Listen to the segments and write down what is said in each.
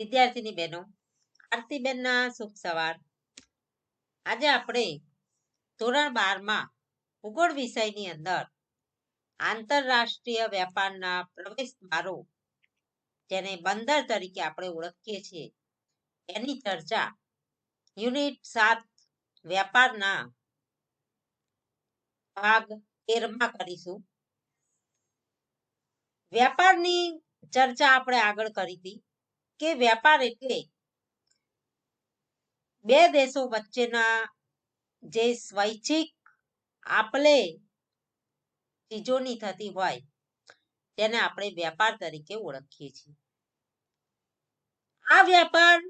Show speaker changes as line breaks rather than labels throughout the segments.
વિદ્યાર્થીની બહેનો, આરતીબેનના શુભ સવાર. આજે આપણે ધોરણ 12માં ભૂગોળ વિષયની અંદર આંતરરાષ્ટ્રીય વેપારના પ્રવેશદ્વારો, જેને બંદર તરીકે આપણે ઓળખીએ છીએ, એની ચર્ચા યુનિટ 7 વેપારના ભાગ 13માં કરીશું. વેપારની ચર્ચા આપણે આગળ કરી હતી કે વેપાર એટલે બે દેશો વચ્ચેના જે સ્વૈચ્છિક આપલે ચીજોની થતી હોય તેને આપણે વેપાર તરીકે ઓળખીએ છીએ. આ વેપાર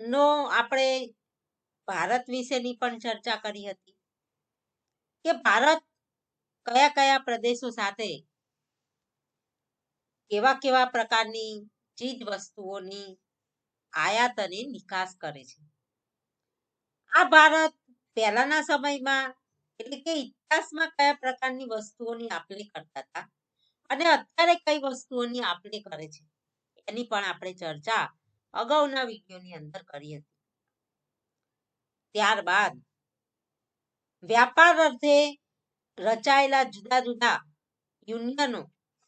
નો આપણે ભારત વિશેની પણ ચર્ચા કરી હતી કે ભારત કયા કયા પ્રદેશો સાથે કેવા કેવા પ્રકારની ચીજ વસ્તુઓની આયાત અને નિકાસ કરે છે. આ ભારત પહેલાના સમયમાં એટલે કે ઇતિહાસમાં કયા પ્રકારની વસ્તુઓની આપલે કરતા હતા અને અત્યારે કઈ વસ્તુઓની આપલે કરે છે એની પણ આપણે ચર્ચા અગાઉના વિડીયોની અંદર કરી હતી. ત્યારબાદ વ્યાપાર અર્થે રચાયેલા જુદા જુદા યુનિયનો,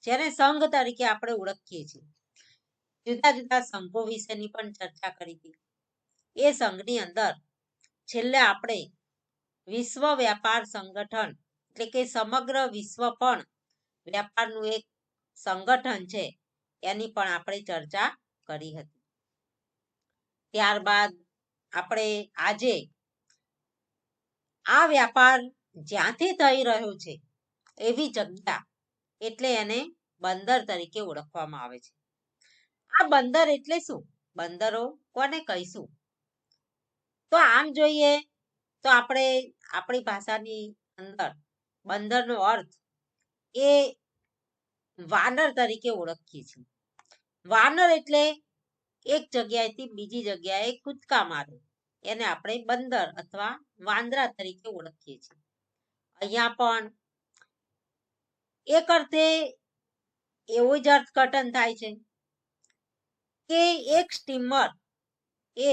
જેને સંઘ તરીકે આપણે ઓળખીએ છીએ, જુદા જુદા સંઘો વિશેની પણ ચર્ચા કરી હતી. એ સંઘની અંદર છેલ્લે આપણે વિશ્વ વ્યાપાર સંગઠન એટલે કે સમગ્ર વિશ્વ પણ વ્યાપારનું એક સંગઠન છે એની પણ આપણે ચર્ચા કરી હતી. ત્યારબાદ આપણે આજે આ વ્યાપાર જ્યાંથી થઈ રહ્યો છે એવી જગ્યા એટલે એને બંદર તરીકે ઓળખવામાં આવે છે. આ બંદર એટલે શું? બંદરો કોને કહીશું? તો આમ જોઈએ તો આપણે આપણી ભાષાની અંદર બંદરનો અર્થ એ વાનર તરીકે ઓળખીએ છીએ. વાનર એટલે એક જગ્યાએથી બીજી જગ્યાએ કૂદકા મારે, એને આપણે બંદર અથવા વાંદરા તરીકે ઓળખીએ છીએ. અહીંયા પણ એક અર્થે એવું જ અર્થઘટન થાય છે કે એક સ્ટીમર એ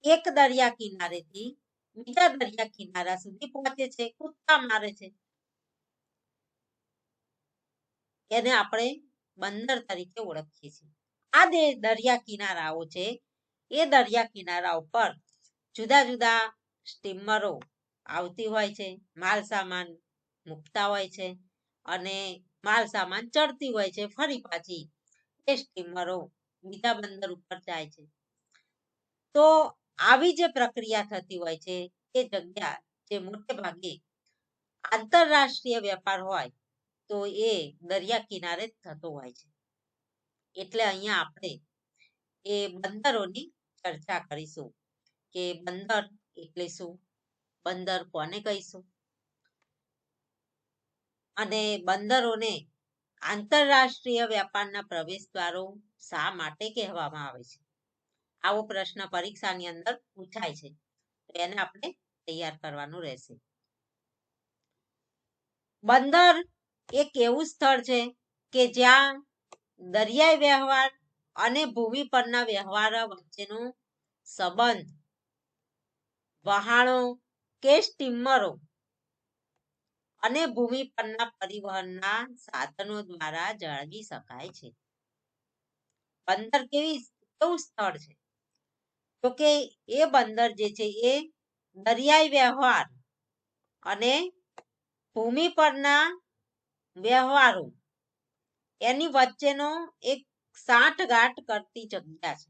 એક દરિયા કિનારેથી બીજા દરિયા કિનારા સુધી પહોંચે છે, કૂદકા મારે છે, એને આપણે બંદર તરીકે ઓળખીએ છીએ. આ દરિયા કિનારાઓ છે એ દરિયા કિનારા ઉપર જુદા જુદા સ્ટીમરો આવતી હોય છે, માલ સામાન મૂકતા હોય છે અને માલ સામાન ચડતી હોય છે, ફરી પાછી એ સ્ટીમરો બીજા બંદર ઉપર જાય છે. તો આવી જે પ્રક્રિયા થતી હોય છે એ જગ્યા જે મોટે ભાગે આંતરરાષ્ટ્રીય વેપાર હોય તો એ દરિયા કિનારે જ થતો હોય છે. એટલે અહીંયા આપણે એ બંદરોની ચર્ચા કરીશું કે બંદર એટલે શું, બંદર કોને કહીશું અને બંદરોને આંતરરાષ્ટ્રીય વેપારના પ્રવેશદ્વારો શા માટે કહેવામાં આવે છે. આવો પ્રશ્ન પરીક્ષાની અંદર પૂછાય છે, તો એને આપણે તૈયાર કરવાનું રહેશે. બંદર એક એવું સ્થળ છે કે જ્યાં દરિયાઈ વ્યવહાર અને ભૂમિ પરના વ્યવહાર વચ્ચેનો સંબંધ વહાણો કે સ્ટીમરો અને ભૂમિ પરના પરિવહનના સાધનો દ્વારા જાળવી શકાય છે. બંદર કેવું સ્થળ છે? તો કે એ બંદર જે છે એ દરિયાઈ વ્યવહાર અને ભૂમિ પરના વ્યવહારો એની વચ્ચેનો એક સાંઠગાંઠ કરતી જગ્યા છે.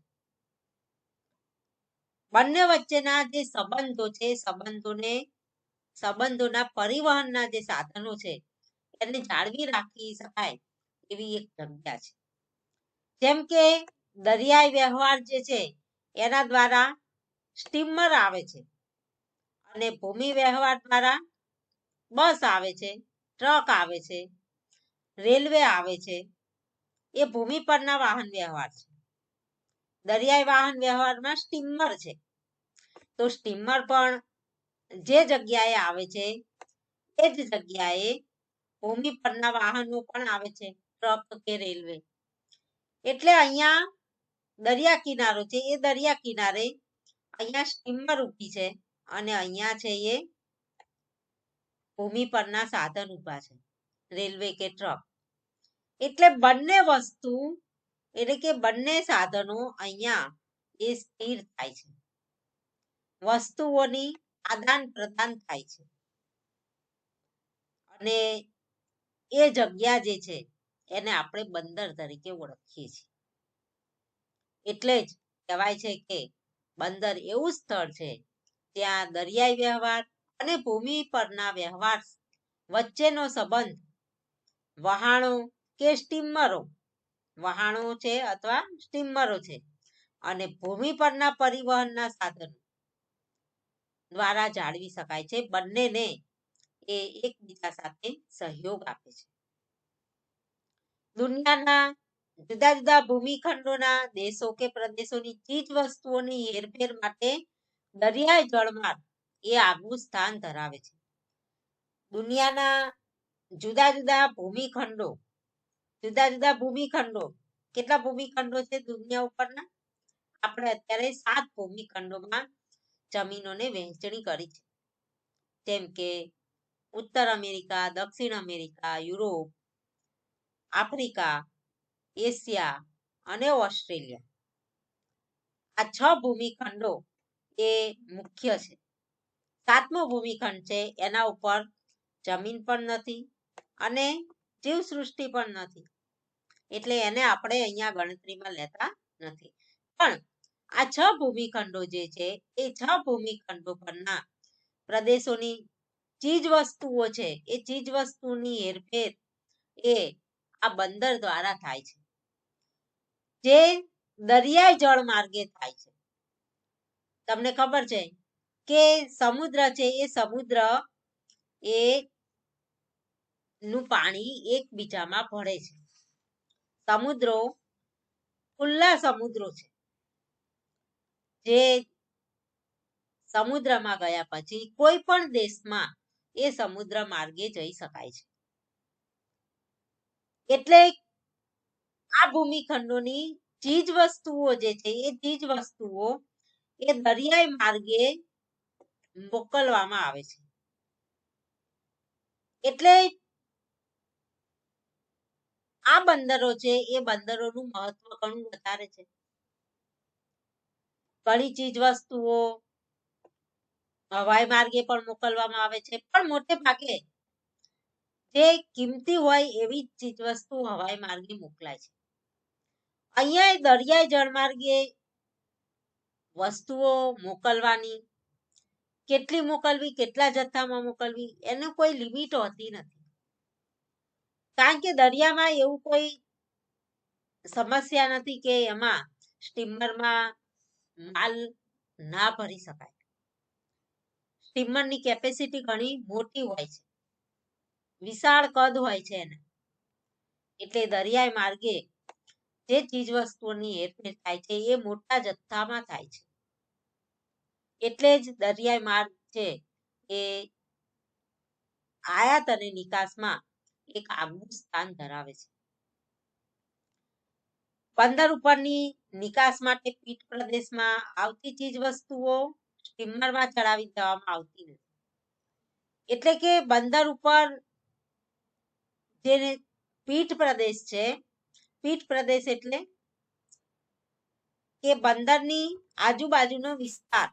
બંને વચ્ચેના જે સંબંધો છે, સંબંધોના પરિવહનના જે સાધનો છે એને જાળવી રાખી શકાય એવી એક જગ્યા છે. જેમ કે દરિયાઈ વ્યવહાર જે છે એના દ્વારા સ્ટીમર આવે છે અને ભૂમિ વ્યવહાર દ્વારા બસ આવે છે, ટ્રક આવે છે, રેલવે આવે છે. એ ભૂમિ પરના વાહન વ્યવહાર છે. દરિયાઈ વાહન વ્યવહારમાં સ્ટીમર છે. તો સ્ટીમર પણ જે જગ્યાએ આવે છે એ જ જગ્યાએ ભૂમિ પરના વાહનો પણ આવે છે, ટ્રક કે રેલવે. એટલે અહીંયા દરિયા કિનારો છે, એ દરિયા કિનારે અહીંયા સ્ટીમર ઊભી છે અને અહીંયા છે એ ભૂમિ પરના સાધન ઊભા છે, રેલવે કે ટ્રક. એટલે બંને વસ્તુ એટલે કે બંને સાધનો અહીંયા એ સ્થિર થાય છે, વસ્તુઓની આદાન પ્રદાન થાય છે અને એ જગ્યા જે છે એને આપણે બંદર તરીકે ઓળખીએ છીએ. એટલે જ કહેવાય છે કે બંદર એવું સ્થળ છે ત્યાં દરિયાઈ વ્યવહાર અને ભૂમિ પરના વ્યવહાર વચ્ચેનો સંબંધ વહાણો કે સ્ટીમરો, વહાણો છે અથવા સ્ટીમરો છે, અને ભૂમિ પરના પરિવહનના સાધનો દ્વારા જાળવી શકાય છે. બંનેને એ એકબીજા સાથે સહયોગ આપે છે. દુનિયાના જુદા જુદા ભૂમિખંડોના દેશો કે પ્રદેશોની ચીજ વસ્તુઓની હેરફેર માટે દરિયાઈ જળમાર્ગ એ આગવું સ્થાન ધરાવે છે. દુનિયાના જુદા જુદા ભૂમિખંડો, જુદા જુદા ભૂમિખંડો, કેટલા ભૂમિખંડો છે દુનિયા ઉપરના? આપણે અત્યારે 7 ભૂમિખંડોમાં જમીનોને વહેંચણી કરી છે, જેમ કે ઉત્તર અમેરિકા, દક્ષિણ અમેરિકા, યુરોપ, આફ્રિકા, એશિયા અને ઓસ્ટ્રેલિયા. આ 6 ભૂમિખંડો એ મુખ્ય છે. 7મો ભૂમિખંડ છે એના ઉપર જમીન પણ નથી અને જીવસૃષ્ટિ પણ નથી, એટલે એને આપણે અહીંયા ગણતરીમાં લેતા નથી. પણ આ 6 ભૂમિખંડો જે છે એ 6 ભૂમિખંડો પરના પ્રદેશોની ચીજ વસ્તુઓ છે, એ ચીજ વસ્તુની હેરફેર એ આ બંદર દ્વારા થાય છે, જે દરિયાઈ જળ માર્ગે થાય છે. તમને ખબર છે કે સમુદ્ર છે એ સમુદ્ર એ નું પાણી એકબીજામાં ભળે છે. સમુદ્રો ખુલ્લા સમુદ્રો છે, જે સમુદ્રમાં ગયા પછી કોઈ પણ દેશમાં એ સમુદ્ર માર્ગે જઈ શકાય છે. એટલે આ ભૂમિખંડોની ચીજ વસ્તુઓ જે છે એ ચીજ વસ્તુઓ એ દરિયાઈ માર્ગે મોકલવામાં આવે છે. એટલે આ બંદરો છે એ બંદરોનું મહત્વ ઘણું વધારે છે. ઘણી ચીજ વસ્તુઓ હવાઈ માર્ગે પણ મોકલવામાં આવે છે, પણ મોટે ભાગે જે કિંમતી હોય એવી ચીજ વસ્તુ હવાઈ માર્ગે મોકલાય છે. અહીંયા દરિયાઈ જળમાર્ગે વસ્તુઓ મોકલવાની, કેટલી મોકલવી, કેટલા જથ્થામાં મોકલવી, એને કોઈ લિમિટ હોતી નથી. કારણ કે દરિયામાં એવું કોઈ સમસ્યા નથી કે એમાં સ્ટીમરમાં માલ ના ભરી શકાય. સ્ટીમરની કેપેસિટી ઘણી મોટી હોય છે, વિશાળ કદ હોય છે એને. એટલે દરિયાઈ માર્ગે જે ચીજ વસ્તુઓની હેરફેર થાય છે એ મોટા જથ્થામાં થાય છે. એટલે જ દરિયાઈ માર્ગ છે એ આયાત અને નિકાસમાં એક આગવું સ્થાન ધરાવે છે. બંદર ઉપરની નિકાસ માટે પીઠ પ્રદેશમાં આવતી ચીજ વસ્તુઓ સ્ટીમરમાં ચડાવી દેવામાં આવતી નથી. એટલે કે બંદર ઉપર જે પીઠ પ્રદેશ છે, પીઠ પ્રદેશ એટલે કે બંદરની આજુબાજુનો વિસ્તાર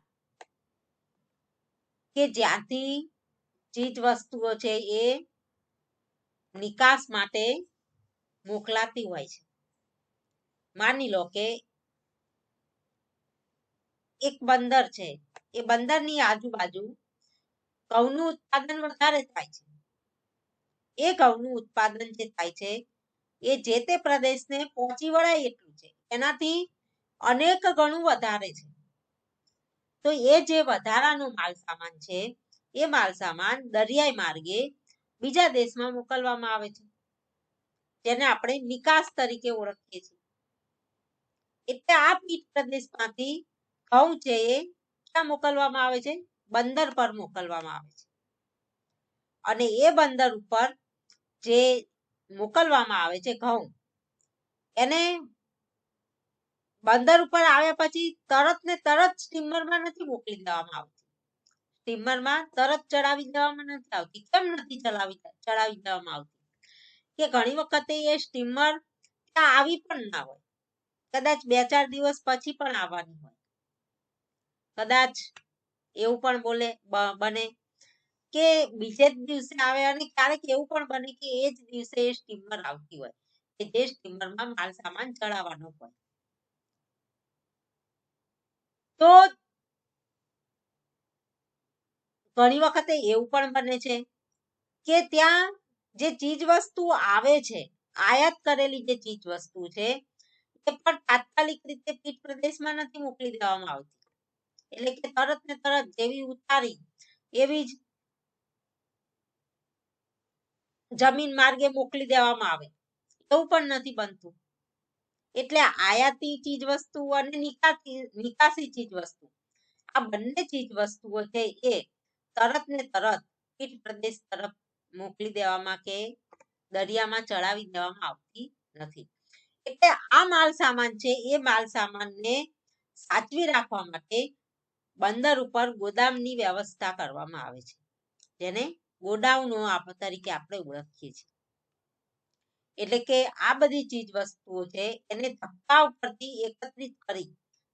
કે જ્યાંથી ચીજ વસ્તુઓ છે એ નિકાસ માટે મોકલાતી હોય છે. માની લો કે એક બંદર છે, એ બંદરની આજુબાજુ ઘઉંનું ઉત્પાદન વધારે થાય છે. એ ઘઉંનું ઉત્પાદન જે થાય છે એ જે તે પ્રદેશને પહોંચી વળાય એટલું છે, એનાથી અનેક ગણું વધારે છે. તો એ જે વધારાનો માલ સામાન છે એ માલ સામાન દરિયાઈ માર્ગે બીજા દેશમાં મોકલવામાં આવે છે, જેને આપણે નિકાસ તરીકે ઓળખીએ છીએ. એટલે આ પીઠ પ્રદેશમાંથી ઘઉં છે એ ક્યાં મોકલવામાં આવે છે? બંદર પર મોકલવામાં આવે છે. અને એ બંદર ઉપર જે મોકલવામાં આવે છે ઘઉં, એને બંદર ઉપર આવ્યા પછી તરત ને તરત સ્ટીમરમાં નથી મોકલી દેવામાં આવતી. સ્ટીમરમાં તરત ચડાવી દેવામાં નથી આવતી. કેમ નથી ચડાવી દેવામાં આવતી? કે ઘણી વખતે એ સ્ટીમર ત્યાં આવી પણ ના હોય, કદાચ 2-4 દિવસ પછી પણ આવવાની હોય, કદાચ એવું પણ બને કે બીજે જ દિવસે આવે, અને ક્યારેક એવું પણ બને કે એ જ દિવસે એ સ્ટીમર આવતી હોય કે જે સ્ટીમરમાં માલ સામાન ચડાવવાનો હોય. તો ઘણી વખતે એવું પણ બને છે કે ત્યાં જે ચીજ વસ્તુ આવે છે, આયાત કરેલી જે ચીજ વસ્તુ છે એ પણ તાત્કાલિક રીતે પીઠ પ્રદેશમાં નથી મોકલી દેવામાં આવતી. એટલે કે તરત ને તરત જેવી ઉતારી એવી જ જમીન માર્ગે મોકલી દેવામાં આવે, એવું પણ નથી બનતું. એટલે આયાતી ચીજ વસ્તુ અને નિકાસી ચીજ વસ્તુ, આ બંને ચીજ વસ્તુઓ છે એ તરત ને તરત પીઠ પ્રદેશ તરફ મોકલી દેવામાં કે દરિયામાં ચડાવી દેવામાં આવતી નથી. એટલે આ માલ સામાન છે એ માલ સામાનને સાચવી રાખવા માટે બંદર ઉપર ગોદામની વ્યવસ્થા કરવામાં આવે છે, જેને ગોડાઉનો તરીકે આપણે ઓળખીએ છીએ. એટલે કે આ બધી ચીજ વસ્તુઓ છે એને ધક્કા ઉપરથી એકત્રિત કરી,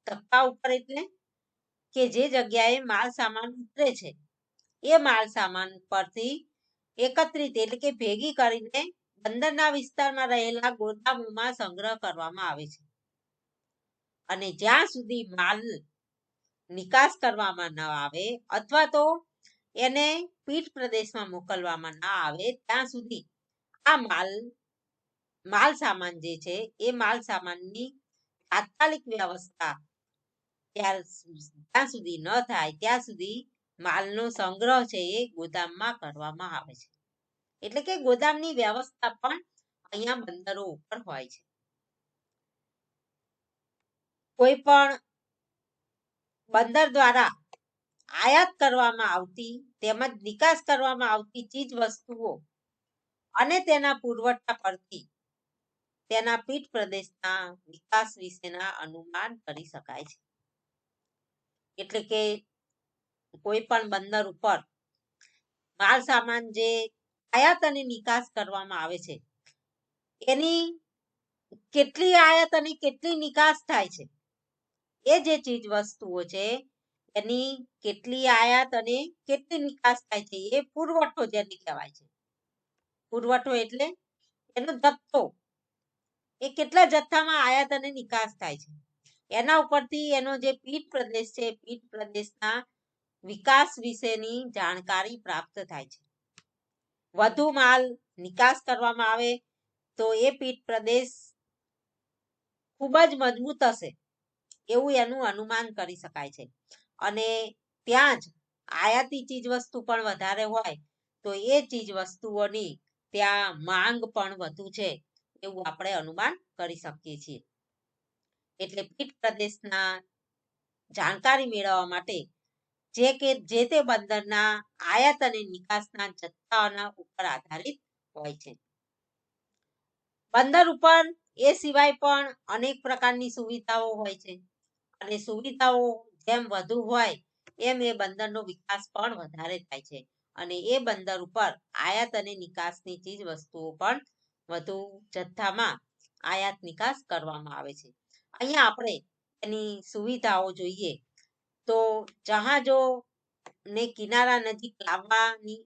ધક્કા ઉપર એટલે કે જે જગ્યાએ માલ સામાન ઉતરે છે એ માલ સામાન પરથી એકત્રિત એટલે કે ભેગી કરીને બંદરના વિસ્તારમાં રહેલા ગોદામોમાં સંગ્રહ કરવામાં આવે છે. અને જ્યાં સુધી માલ નિકાસ કરવામાં ન આવે અથવા તો એને પીઠ પ્રદેશમાં મોકલવામાં ના આવે ત્યાં સુધી આ માલ સામાન જે છે એ માલ સામાનની તાત્કાલિક વ્યવસ્થા જ્યાં સુધી ન થાય ત્યાં સુધી માલનો સંગ્રહ છે એ ગોદામમાં કરવામાં આવે છે. એટલે કે ગોદામની વ્યવસ્થા પણ અહીંયા બંદરો ઉપર હોય છે. કોઈ પણ બંદર દ્વારા આયાત કરવામાં આવતી તેમજ નિકાસ કરવામાં આવતી ચીજ વસ્તુઓ અને તેના પુરવઠા પરથી તેના પીઠ પ્રદેશના વિકાસ વિશેના અનુમાન કરી શકાય છે. એટલે કે કોઈ પણ બંદર ઉપર માલ સામાન જે આયાત અને નિકાસ કરવામાં આવે છે એની કેટલી આયાત અને કેટલી નિકાસ થાય છે, એ જે ચીજ વસ્તુઓ છે એની કેટલી આયાત અને કેટલી નિકાસ થાય છે એ પુરવઠો જેને કહેવાય છે. પુરવઠો એટલે એનો જથ્થો, એ કેટલા જથ્થામાં આયાત અને નિકાસ થાય છે એના ઉપરથી એનો જે પીઠ પ્રદેશ છે પીઠ પ્રદેશના વિકાસ વિશેની જાણકારી પ્રાપ્ત થાય છે. વધુ માલ નિકાસ કરવામાં આવે તો એ પીઠ પ્રદેશ ખૂબ જ મજબૂત હશે એવું એનું અનુમાન કરી શકાય છે. અને ત્યાં જ આયાતી ચીજ વસ્તુ પણ વધારે હોય તો એ ચીજ વસ્તુઓની ત્યાં માંગ પણ વધુ છે એવું આપણે અનુમાન કરી શકીએ છીએ. એટલે પીઠ પ્રદેશના જાણકારી મેળવવા માટે જે તે બંદરના આયાત અને નિકાસના જથ્થાઓના ઉપર આધારિત હોય છે. બંદર ઉપર એ સિવાય પણ અનેક પ્રકારની સુવિધાઓ હોય છે, અને સુવિધાઓ જેમ વધુ હોય એમ એ બંદરનો વિકાસ પણ વધારે થાય છે, અને એ બંદર ઉપર આયાત અને નિકાસની ચીજ વસ્તુઓ પણ વધુ જથ્થામાં આયાત નિકાસ કરવામાં આવે છે. અહીંયા આપણે એની સુવિધાઓ જોઈએ તો જહાજો ને કિનારા નજીક લાવવાની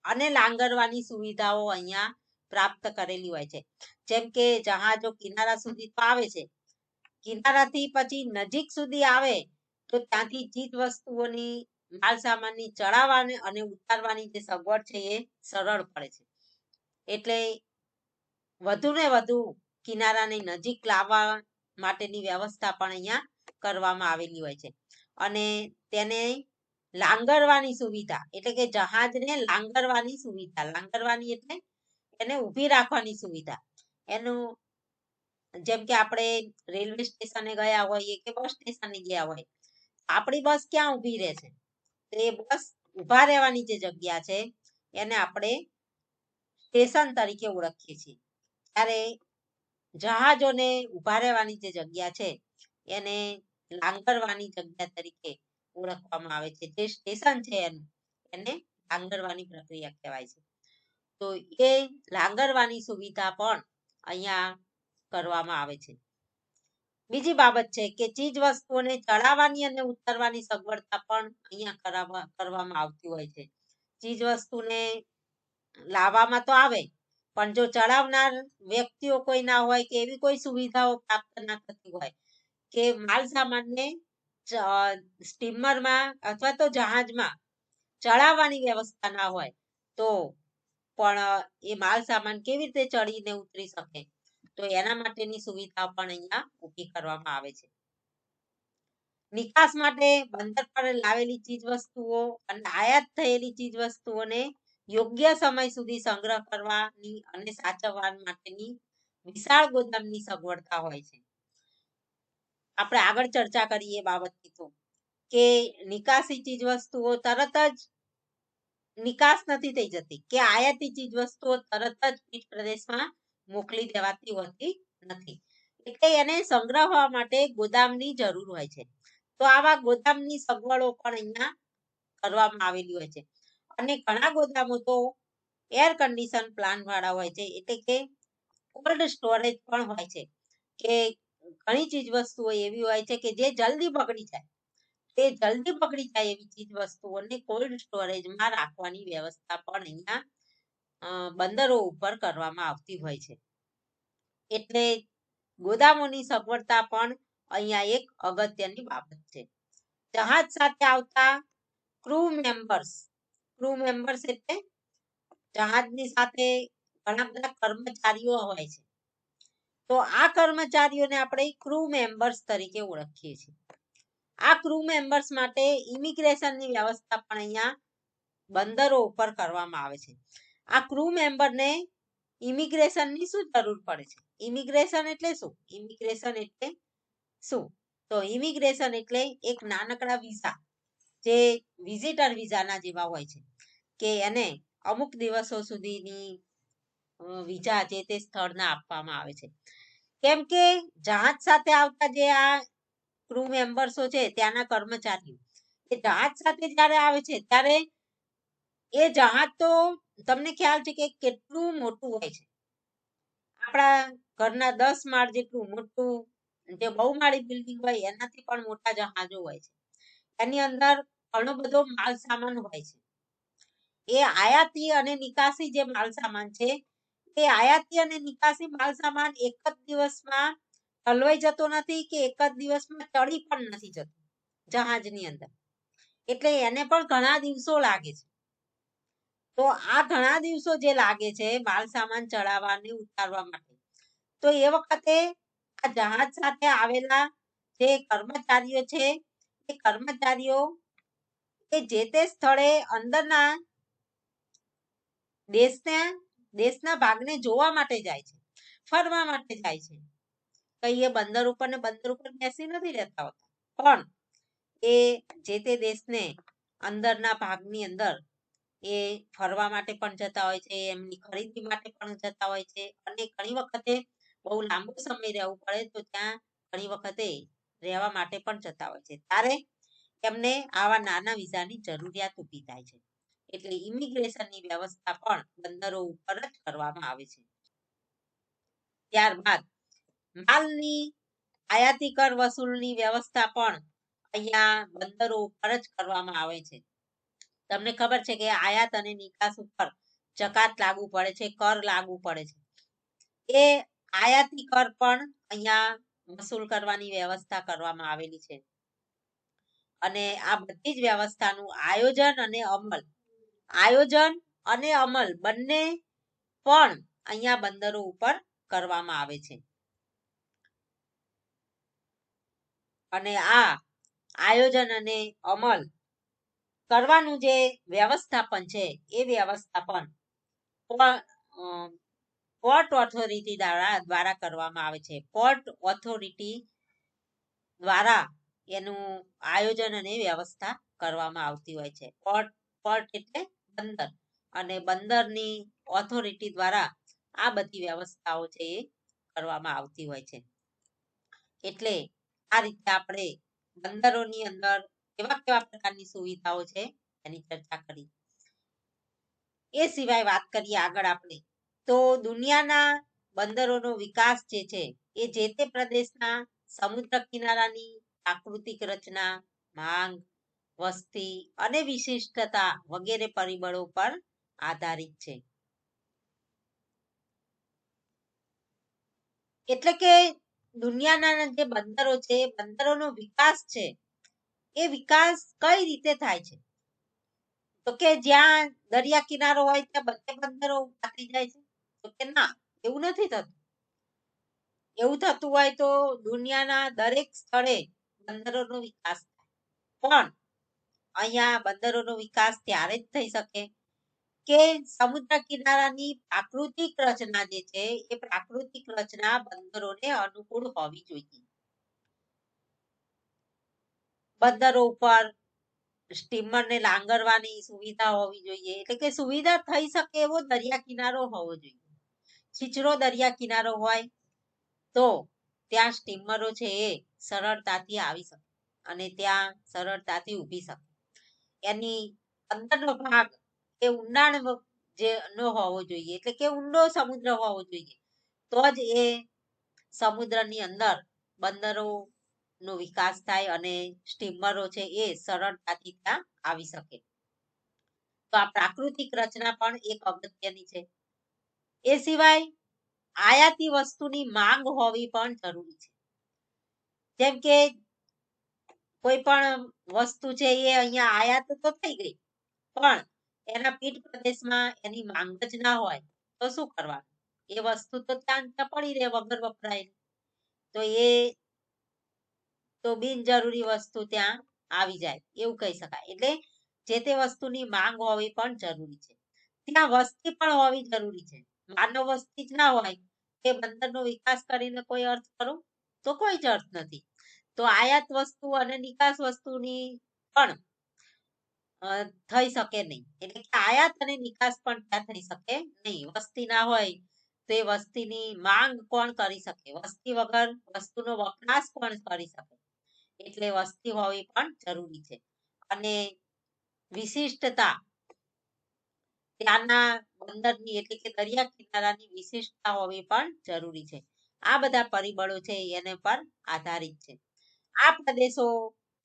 અને લાંગરવાની સુવિધાઓ અહીંયા પ્રાપ્ત કરેલી હોય છે. જેમ કે જહાજો કિનારા સુધી તો આવે છે, કિનારાથી પછી નજીક સુધી આવે તો ત્યાંથી ચીજ વસ્તુઓની માલ સામાનની ચડાવવાની અને ઉતારવાની જે સગવડ છે એ સરળ પડે છે. એટલે વધુ ને વધુ કિનારાની નજીક લાવવા માટેની વ્યવસ્થા પણ અહીંયા કરવામાં આવેલી હોય છે. અને તેને લાંગરવાની સુવિધા એટલે કે જહાજને લાંગરવાની સુવિધા, લાંગરવાની એટલે એને ઊભી રાખવાની સુવિધા. એનું જેમ કે આપણે રેલવે સ્ટેશને ગયા હોઈએ કે બસ સ્ટેશને ગયા હોય, આપણી બસ ક્યાં ઊભી રહે છે? તો એ બસ ઊભા રહેવાની જે જગ્યા છે એને આપણે સ્ટેશન તરીકે ઓળખીએ છીએ. ત્યારે જહાજોને ઉભા રહેવાની જે જગ્યા છે એને લાંગરવાની જગ્યા તરીકે ઓળખવામાં આવે છે. જે સ્ટેશન છે એને લાંગરવાની પ્રક્રિયા કહેવાય છે. તો એ લાંગરવાની સુવિધા પણ અહીંયા કરવામાં આવે છે. બીજી બાબત છે કે ચીજ વસ્તુઓને ચડાવવાની અને ઉતારવાની સગવડતા પણ અહીંયા કરવામાં આવતી હોય છે. ચીજ વસ્તુને લાવવામાં તો આવે, પણ જો ચડાવનાર વ્યક્તિઓ કોઈ ના હોય કે એવી કોઈ સુવિધાઓ પ્રાપ્ત ના થતી હોય કે માલ સામાનને સ્ટીમરમાં અથવા તો જહાજમાં ચડાવવાની વ્યવસ્થા ના હોય તો પણ એ માલ સામાન કેવી રીતે ચડીને ઉતરી શકે, તો એના માટેની સુવિધા પણ અહીંયા ઊભી કરવામાં આવે છે. નિકાસ માટે બંદર પર લાવેલી ચીજ વસ્તુઓ અને આયાત થયેલી ચીજ વસ્તુઓને યોગ્ય સમય સુધી સંગ્રહ કરવાની અને સાચવવા માટેની વિશાળ ગોદામની સગવડતા હોય છે. આપણે આગળ ચર્ચા કરીએ બાબતની તો કે નિકાસી ચીજ વસ્તુઓ તરત જ નિકાસ નથી થઈ જતી કે આયાતી ચીજ વસ્તુઓ તરત જ પીઠ પ્રદેશમાં મોકલી દેવાતી હોતી નથી. એટલે એને સંગ્રહવા માટે ગોદામની જરૂર હોય છે. તો આવા ગોદામની સગવડો પણ અહીંયા કરવામાં આવેલી હોય છે. અને ઘણા ગોદામો તો એર કન્ડિશન પ્લાન વાળા હોય છે, એટલે કે કોલ્ડ સ્ટોરેજ પણ હોય છે કે ઘણી ચીજ વસ્તુઓ એવી હોય છે કે જે જલ્દી બગડી જાય, તે જલ્દી બગડી જાય એવી ચીજ વસ્તુઓને કોલ્ડ સ્ટોરેજમાં રાખવાની વ્યવસ્થા પણ અહીંયા બંદરો ઉપર કરવામાં આવતી હોય છે. એટલે ગોદામોની સગવડતા પણ અહીંયા એક અગત્યની બાબત છે. જહાજ સાથે આવતા ક્રૂ મેમ્બર્સ એટલે જહાજની સાથે ઘણા બધા કર્મચારીઓ હોય છે. તો આ કર્મચારીઓને આપણે ક્રૂ મેમ્બર્સ તરીકે ઓળખીએ છીએ. આ ક્રૂ મેમ્બર્સ માટે ઇમિગ્રેશનની વ્યવસ્થા પણ અહીંયા બંદરો ઉપર કરવામાં આવે છે. આ ક્રૂ મેમ્બરને ઇમિગ્રેશનની શું જરૂર પડે છે? ઇમિગ્રેશન એટલે શું? તો ઇમિગ્રેશન એટલે એક નાનકડા વિઝા, જે વિઝિટર વિઝાના જેવા હોય છે કે એને અમુક દિવસો સુધીની વિઝા જે તે સ્થળના આપવામાં આવે છે. કેમ કે જહાજ સાથે આવતા જે આ ક્રૂ મેમ્બર્સો છે ત્યાંના કર્મચારીઓ એ જહાજ સાથે જ્યારે આવે છે ત્યારે એ જહાજ તો તમને ખ્યાલ છે કે કેટલું મોટું હોય છે. આપણા ઘરના 10 માળ જેટલું મોટું જે બહુમાળી બિલ્ડિંગ હોય એનાથી પણ મોટા જહાજો હોય છે. એની અંદર ઘણો બધો માલ સામાન હોય છે. એ આયાતી અને નિકાસી જે માલ સામાન છે એ આયાતી અને નિકાસી માલ સામાન એક જ દિવસમાં હલવાઈ જતો નથી કે એક જ દિવસમાં ચડી પણ નથી જતો જહાજની અંદર. એટલે એને પણ ઘણા દિવસો લાગે છે. તો આ ઘણા દિવસો જે લાગે છે માલ સામાન ચડાવવા અને ઉતારવા માટે, તો એ વખતે આ જહાજ સાથે આવેલા જે કર્મચારીઓ છે એ કર્મચારીઓ કે જે તે સ્થળે અંદરના દેશના ભાગને જોવા માટે જાય છે, ફરવા માટે જાય છે. કઈ એ બંદર ઉપર બેસી નથી રહેતા હોતા, પણ એ જે તે દેશને અંદરના ભાગની અંદર એ ફરવા માટે પણ જતા હોય છે, એમની ખરીદી માટે પણ જતા હોય છે. અને ઘણી વખતે બહુ લાંબો સમય રહેવું પડે તો ત્યાં ઘણી વખતે રહેવા માટે પણ જતા હોય છે. ત્યારે એમને આવા નાના વિઝાની જરૂરિયાત ઊભી થાય છે. એટલે ઇમિગ્રેશનની વ્યવસ્થા પણ બંદરો ઉપર જ કરવામાં આવે છે. ત્યારબાદ માલની આયાતી કર વસૂલની વ્યવસ્થા પણ અહીંયા બંદરો ઉપર જ કરવામાં આવે છે. તમને ખબર છે કે આયાત અને નિકાસ ઉપર જકાત લાગુ પડે છે, કર લાગુ પડે છે. એ આયાતી કર પણ અહીંયા વસૂલ કરવાની વ્યવસ્થા કરવામાં આવેલી છે. અને આ બધી જ વ્યવસ્થાનું આયોજન અને અમલ બંને પણ અહીંયા બંદરો ઉપર કરવામાં આવે છે. અને આ આયોજન અને અમલ કરવાનું જે વ્યવસ્થાપન છે એ વ્યવસ્થાપન પોર્ટ ઓથોરિટી દ્વારા કરવામાં આવે છે. પોર્ટ ઓથોરિટી દ્વારા એનું આયોજન અને વ્યવસ્થા કરવામાં આવતી હોય છે. પોર્ટ એટલે બંદર, અને બંદરની ઓથોરિટી દ્વારા આ બધી વ્યવસ્થાઓ છે એ કરવામાં આવતી હોય છે. એટલે આ રીતે આપણે બંદરોની અંદર કેવા કેવા પ્રકારની સુવિધાઓ છે એની ચર્ચા કરી. એ સિવાય વાત કરીએ આગળ આપણે તો દુનિયાના બંદરોનો વિકાસ જે છે એ જે તે પ્રદેશના સમુદ્ર કિનારાની પ્રાકૃતિક રચના, માંગ, વસ્તી અને વિશિષ્ટતા વગેરે પરિબળો પર આધારિત છે. એટલે કે દુનિયાના જે બંદરો છે બંદરોનો વિકાસ છે એ વિકાસ કઈ રીતે થાય છે તો કે જ્યાં દરિયા કિનારો હોય ત્યાં બધે બંદરો ઊભા થઈ જાય છે તો કે ના, એવું નથી થતું. એવું થતું હોય તો દુનિયાના દરેક સ્થળે બંદરોનો વિકાસ થાય, પણ અહીંયા બંદરોનો વિકાસ ત્યારે જ થઈ શકે કે સમુદ્ર કિનારાની પ્રાકૃતિક રચના જે છે એ પ્રાકૃતિક રચના બંદરોને અનુકૂળ હોવી જોઈએ. બંદરો ઉપર સ્ટીમરને લાંગરવાની સુવિધા હોવી જોઈએ, એટલે કે સુવિધા થઈ શકે એવો દરિયા કિનારો હોવો જોઈએ. છીછરો દરિયા કિનારો હોય તો ત્યાં સ્ટીમરો છે એ સરળતાથી આવી શકે અને ત્યાં સરળતાથી ઊભી શકે. એની અંદરનો ભાગ એ ઊંડાણ જે નો હોવો જોઈએ, એટલે કે ઊંડો સમુદ્ર હોવો જોઈએ, તો જ એ સમુદ્રની અંદર બંદરો નો વિકાસ થાય અને સ્ટીમરો છે એ સરળતાથી ત્યાં આવી શકે. તો આ પ્રાકૃતિક રચના પણ એક અગત્યની છે. એ સિવાય આયાતી વસ્તુની માંગ હોવી પણ જરૂરી છે. જેમ કે કોઈ પણ વસ્તુ છે એ અહીંયા આયાત તો થઈ ગઈ, પણ એના પીઠ પ્રદેશમાં એની માંગ જ ના હોય તો શું કરવાનું? એ વસ્તુ તો ત્યાં પડી રહે વગર વપરાય. તો એ તો બિનજરૂરી વસ્તુ ત્યાં આવી જાય એવું કહી શકાય. એટલે જે તે વસ્તુની માંગ હોવી પણ જરૂરી છે. ત્યાં વસ્તી પણ હોવી જરૂરી છે. માનવ વસ્તી જ ના હોય કે બંદરનો વિકાસ કરીને કોઈ અર્થ કરો તો કોઈ જ અર્થ નથી. તો આયાત વસ્તુ અને નિકાસ વસ્તુની પણ થઈ શકે નહીં. એટલે કે આયાત અને નિકાસ પણ ત્યાં થઈ શકે નહીં. વસ્તી ના હોય તો એ વસ્તીની માંગ કોણ કરી શકે? વસ્તી વગર વસ્તુનો વપરાશ કોણ કરી શકે? એટલે વસ્તી હોવી પણ જરૂરી છે. અને વિશિષ્ટતા ત્યાંના બંદરની એટલે કે દરિયા કિનારાની વિશિષ્ટતા હોવી પણ જરૂરી છે. આ બધા પરિબળો છે એને પર આધારિત છે. આ પ્રદેશો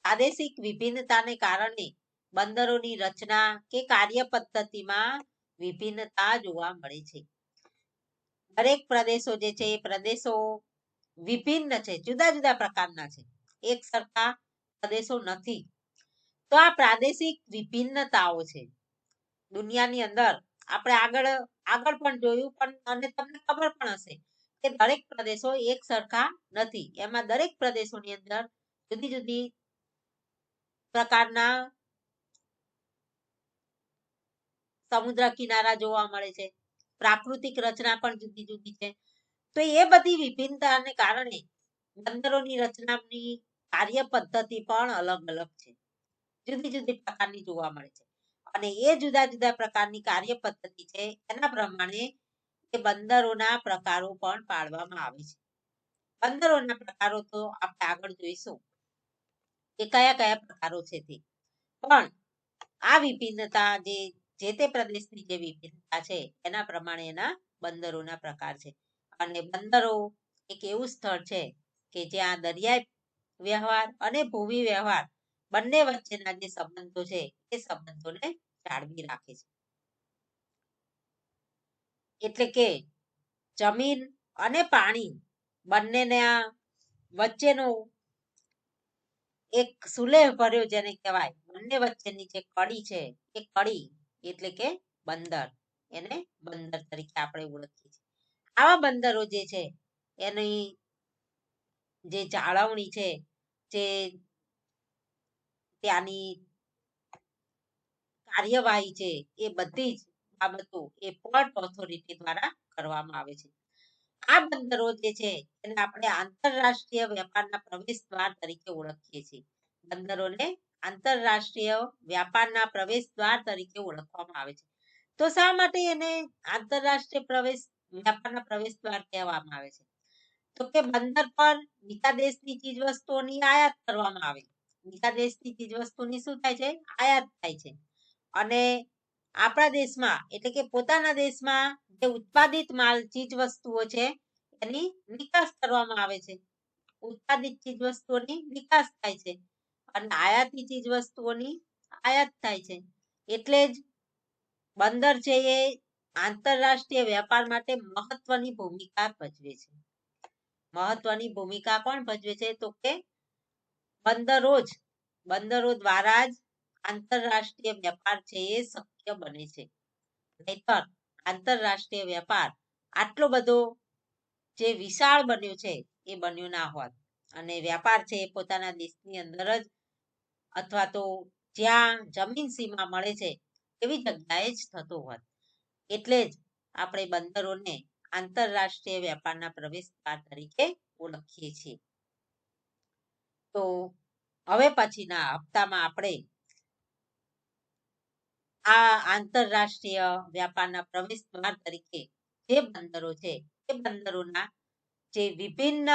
પ્રાદેશિક વિભિન્નતાને કારણે બંદરોની રચના કે કાર્ય પદ્ધતિમાં વિભિન્નતા જોવા મળે છે. દરેક પ્રદેશો જે છે એ પ્રદેશો વિભિન્ન છે, જુદા જુદા પ્રકારના છે, એક સરખા પ્રદેશો નથી. તો આ પ્રાદેશિક વિભિન્નતાઓ છે દુનિયાની અંદર. આપણે આગળ પણ જોયું પણ અને તમને ખબર પણ હશે કે દરેક પ્રદેશો એક સરખા નથી. એમાં દરેક પ્રદેશોની અંદર જુદી જુદી પ્રકારના સમુદ્ર કિનારા જોવા મળે છે, પ્રાકૃતિક રચના પણ જુદી જુદી છે. તો એ બધી વિભિન્નતાને કારણે બંદરોની રચનાની કાર્ય પદ્ધતિ પણ અલગ અલગ છે, જુદી જુદી પ્રકારની જોવા મળે છે. અને એ જુદા જુદા પ્રકારની કાર્ય પદ્ધતિ છે એના પ્રમાણે એ બંદરોના પ્રકારો પણ પાડવામાં આવે છે. બંદરોના પ્રકારો તો આપણે આગળ જોઈશું કે કયા કયા પ્રકારો છે તે. પણ આ વિભિન્નતા જે તે પ્રદેશની જે વિભિન્નતા છે એના પ્રમાણે એના બંદરોના પ્રકાર છે. અને બંદરો એક એવું સ્થળ છે કે જ્યાં દરિયાઈ વ્યવહાર અને ભૂમિ વ્યવહાર બંને વચ્ચેના જે સંબંધો છે એ સંબંધોને જાળવી રાખે છે. એટલે કે જમીન અને પાણી બંનેના વચ્ચેનો એક સુલેહ ભર્યો જેને કહેવાય, બંને વચ્ચેની જે કડી છે એ કડી એટલે કે બંદર, એને બંદર તરીકે આપણે ઓળખીએ છીએ. આવા બંદરો જે છે એની જે જાળવણી છે, જે ત્યાંની કાર્યવાહી છે એ બધી જ બાબતો એ પોર્ટ ઓથોરિટી દ્વારા કરવામાં આવે છે. આ બંદરો જે છે એને આપણે આંતરરાષ્ટ્રીય વેપારના પ્રવેશ દ્વાર તરીકે ઓળખીએ છીએ. બંદરોને આંતરરાષ્ટ્રીય વ્યાપારના પ્રવેશ દ્વાર તરીકે ઓળખવામાં આવે છે. તો શા માટે એને આંતરરાષ્ટ્રીય વેપારના પ્રવેશ દ્વાર કહેવામાં આવે છે? તો કે બંદર પર બીજા દેશની ચીજ વસ્તુઓની આયાત કરવામાં આવે. બીજા દેશની ચીજ વસ્તુની શું થાય છે? આયાત થાય છે. અને આપણા દેશમાં એટલે કે પોતાના દેશમાં જે ઉત્પાદિત માલ ચીજ વસ્તુઓ છે એની નિકાસ કરવામાં આવે છે. ઉત્પાદિત ચીજ વસ્તુઓની નિકાસ થાય છે અને આયાતી ચીજ વસ્તુઓની આયાત થાય છે. એટલે જ બંદર છે એ આંતરરાષ્ટ્રીય વેપાર માટે મહત્વની ભૂમિકા ભજવે છે. મહત્વની ભૂમિકા કોણ ભજવે છે? તો કે બંદરો દ્વારા જ આંતરરાષ્ટ્રીય વેપાર છે એ શક્ય બને છે. નહીંતર આંતરરાષ્ટ્રીય વેપાર આટલો બધો જે વિશાળ બન્યો છે એ બન્યો ના હોત. અને વેપાર છે એ પોતાના દેશની અંદર જ અથવા તો જ્યાં જમીન સીમા મળે છે એવી જગ્યાએ જ થતો હોત. એટલે જ આપણે બંદરોને આંતરરાષ્ટ્રીય વેપારના પ્રવેશદ્વાર તરીકે ઓળખીએ છીએ. તો હવે પછીના હપ્તામાં આપણે આ આંતરરાષ્ટ્રીય વ્યાપારના પ્રવેશદ્વાર તરીકે જે બંદરો છે એ બંદરોના જે વિભિન્ન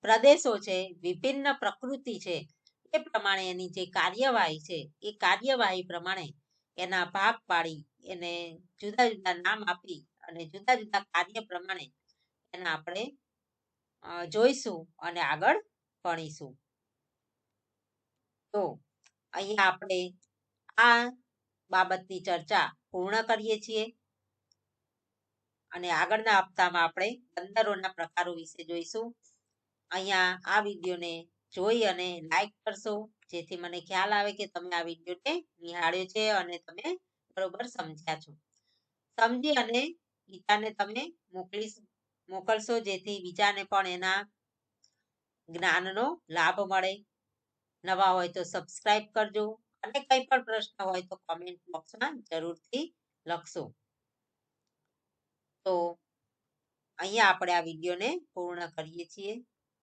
પ્રદેશો છે, વિભિન્ન પ્રકૃતિ છે, એ પ્રમાણે એની જે કાર્યવાહી છે એ કાર્યવાહી પ્રમાણે એના ભાગ પાડી એને જુદા જુદા નામ આપી અને જુદા જુદા કાર્ય પ્રમાણે એના આપણે જોઈશું અને આગળ ભણીશું. તો અહીંયા આપણે આ બાબતની ચર્ચા પૂર્ણ કરીએ છીએ અને આગળના હપ્તામાં આપણે બંદરોના પ્રકારો વિશે જોઈશું. અહીંયા આ વિડીયોને જોઈ અને લાઈક કરશો જેથી મને ખ્યાલ આવે કે તમે આ વિડીયોને નિહાળ્યો છે અને તમે બરોબર સમજ્યા છો. સમજી અને બીજાને તમે મોકલશો જેથી બીજાને પણ એના જ્ઞાનનો લાભ મળે. નવા હોય તો સબસ્ક્રાઇબ કરજો અને કંઈ પણ પ્રશ્ન હોય તો કોમેન્ટ બોક્સમાં જરૂરથી લખશો. તો અહીંયા આપણે આ વિડીયોને પૂર્ણ કરીએ છીએ.